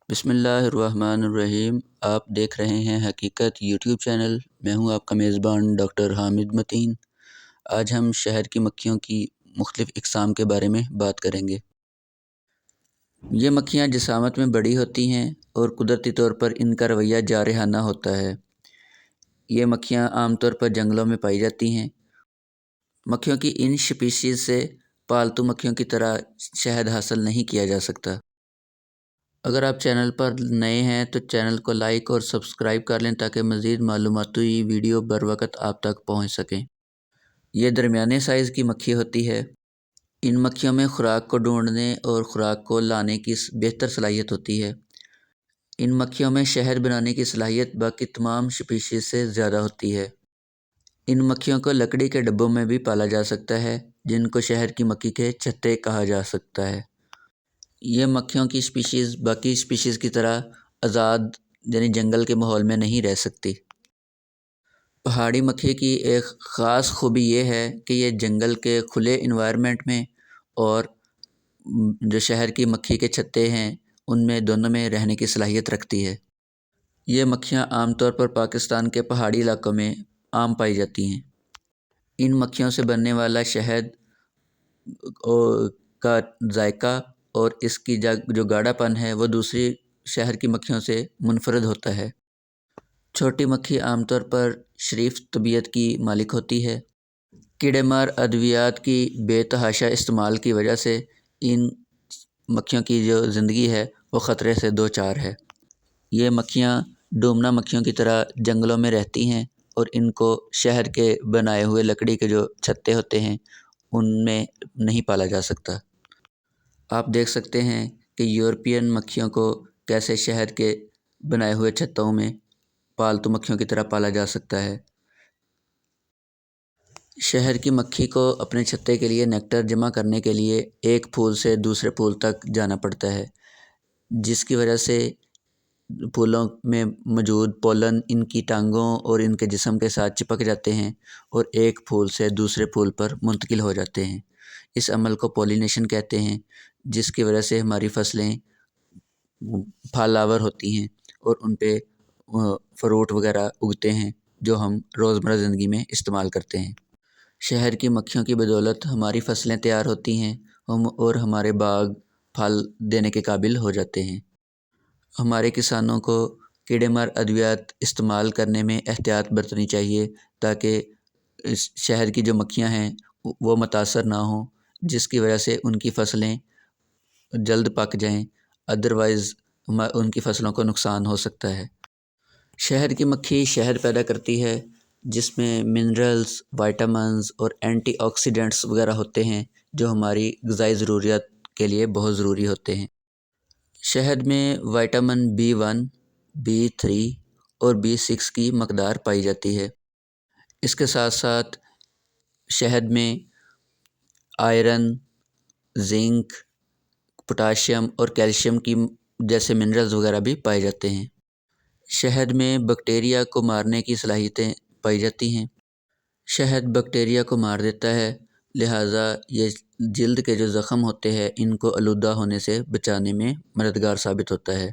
بسم اللہ الرحمن الرحیم۔ آپ دیکھ رہے ہیں حقیقت یوٹیوب چینل۔ میں ہوں آپ کا میزبان ڈاکٹر حامد متین۔ آج ہم شہد کی مکھیوں کی مختلف اقسام کے بارے میں بات کریں گے۔ یہ مکھیاں جسامت میں بڑی ہوتی ہیں اور قدرتی طور پر ان کا رویہ جارحانہ ہوتا ہے۔ یہ مکھیاں عام طور پر جنگلوں میں پائی جاتی ہیں۔ مکھیوں کی ان سپیشیز سے پالتو مکھیوں کی طرح شہد حاصل نہیں کیا جا سکتا۔ اگر آپ چینل پر نئے ہیں تو چینل کو لائک اور سبسکرائب کر لیں تاکہ مزید معلوماتی ویڈیو بروقت آپ تک پہنچ سکیں۔ یہ درمیانے سائز کی مکھی ہوتی ہے۔ ان مکھیوں میں خوراک کو ڈھونڈنے اور خوراک کو لانے کی بہتر صلاحیت ہوتی ہے۔ ان مکھیوں میں شہد بنانے کی صلاحیت باقی تمام سپیشیز سے زیادہ ہوتی ہے۔ ان مکھیوں کو لکڑی کے ڈبوں میں بھی پالا جا سکتا ہے جن کو شہد کی مکھی کے چھتے کہا جا سکتا ہے۔ یہ مکھیوں کی سپیشیز باقی سپیشیز کی طرح آزاد یعنی جنگل کے ماحول میں نہیں رہ سکتی۔ پہاڑی مکھی کی ایک خاص خوبی یہ ہے کہ یہ جنگل کے کھلے انوائرمنٹ میں اور جو شہر کی مکھی کے چھتے ہیں ان میں دونوں میں رہنے کی صلاحیت رکھتی ہے۔ یہ مکھیاں عام طور پر پاکستان کے پہاڑی علاقوں میں عام پائی جاتی ہیں۔ ان مکھیوں سے بننے والا شہد کا ذائقہ اور اس کی جو گاڑھا پن ہے وہ دوسری شہر کی مکھیوں سے منفرد ہوتا ہے۔ چھوٹی مکھی عام طور پر شریف طبیعت کی مالک ہوتی ہے۔ کیڑے مار ادویات کی بے تحاشا استعمال کی وجہ سے ان مکھیوں کی جو زندگی ہے وہ خطرے سے دوچار ہے۔ یہ مکھیاں ڈومنا مکھیوں کی طرح جنگلوں میں رہتی ہیں اور ان کو شہر کے بنائے ہوئے لکڑی کے جو چھتے ہوتے ہیں ان میں نہیں پالا جا سکتا۔ آپ دیکھ سکتے ہیں کہ یورپین مکھیوں کو کیسے شہر کے بنائے ہوئے چھتوں میں پالتو مکھیوں کی طرح پالا جا سکتا ہے۔ شہر کی مکھی کو اپنے چھتے کے لیے نیکٹر جمع کرنے کے لیے ایک پھول سے دوسرے پھول تک جانا پڑتا ہے، جس کی وجہ سے پھولوں میں موجود پولن ان کی ٹانگوں اور ان کے جسم کے ساتھ چپک جاتے ہیں اور ایک پھول سے دوسرے پھول پر منتقل ہو جاتے ہیں۔ اس عمل کو پولینیشن کہتے ہیں، جس کی وجہ سے ہماری فصلیں پھل آور ہوتی ہیں اور ان پہ فروٹ وغیرہ اگتے ہیں جو ہم روزمرہ زندگی میں استعمال کرتے ہیں۔ شہر کی مکھیوں کی بدولت ہماری فصلیں تیار ہوتی ہیں اور ہمارے باغ پھل دینے کے قابل ہو جاتے ہیں۔ ہمارے کسانوں کو کیڑے مار ادویات استعمال کرنے میں احتیاط برتنی چاہیے تاکہ اس شہر کی جو مکھیاں ہیں وہ متاثر نہ ہوں، جس کی وجہ سے ان کی فصلیں جلد پک جائیں، ادروائز ان کی فصلوں کو نقصان ہو سکتا ہے۔ شہر کی مکھی شہد پیدا کرتی ہے جس میں منرلز، وائٹامنز اور اینٹی آکسیڈنٹس وغیرہ ہوتے ہیں جو ہماری غذائی ضروریات کے لیے بہت ضروری ہوتے ہیں۔ شہد میں وائٹامن B1، B3 اور B6 کی مقدار پائی جاتی ہے۔ اس کے ساتھ ساتھ شہد میں آئرن، زنک، پوٹاشیم اور کیلشیم کی جیسے منرلز وغیرہ بھی پائے جاتے ہیں۔ شہد میں بیکٹیریا کو مارنے کی صلاحیتیں پائی جاتی ہیں۔ شہد بیکٹیریا کو مار دیتا ہے، لہٰذا یہ جلد کے جو زخم ہوتے ہیں ان کو آلودہ ہونے سے بچانے میں مددگار ثابت ہوتا ہے۔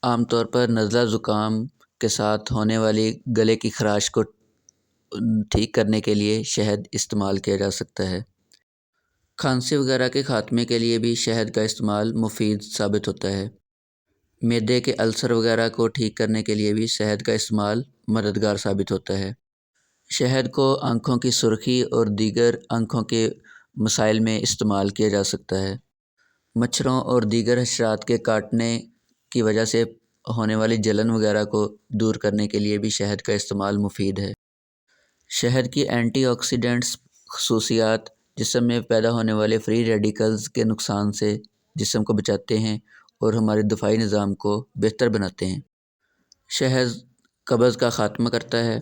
عام طور پر نزلہ زکام کے ساتھ ہونے والی گلے کی خراش کو ٹھیک کرنے کے لیے شہد استعمال کیا جا سکتا ہے۔ کھانسی وغیرہ کے خاتمے کے لیے بھی شہد کا استعمال مفید ثابت ہوتا ہے۔ معدے کے السر وغیرہ کو ٹھیک کرنے کے لیے بھی شہد کا استعمال مددگار ثابت ہوتا ہے۔ شہد کو آنکھوں کی سرخی اور دیگر آنکھوں کے مسائل میں استعمال کیا جا سکتا ہے۔ مچھروں اور دیگر حشرات کے کاٹنے کی وجہ سے ہونے والی جلن وغیرہ کو دور کرنے کے لیے بھی شہد کا استعمال مفید ہے۔ شہد کی اینٹی آکسیڈنٹس خصوصیات جسم میں پیدا ہونے والے فری ریڈیکلز کے نقصان سے جسم کو بچاتے ہیں اور ہمارے دفاعی نظام کو بہتر بناتے ہیں۔ شہد قبض کا خاتمہ کرتا ہے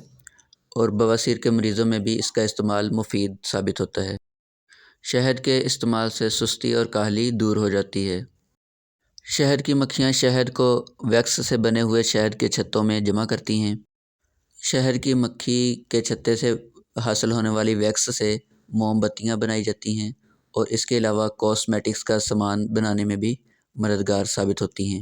اور بواسیر کے مریضوں میں بھی اس کا استعمال مفید ثابت ہوتا ہے۔ شہد کے استعمال سے سستی اور کاہلی دور ہو جاتی ہے۔ شہد کی مکھیاں شہد کو ویکس سے بنے ہوئے شہد کے چھتوں میں جمع کرتی ہیں۔ شہد کی مکھی کے چھتے سے حاصل ہونے والی ویکس سے موم بتیاں بنائی جاتی ہیں اور اس کے علاوہ کاسمیٹکس کا سامان بنانے میں بھی مددگار ثابت ہوتی ہیں۔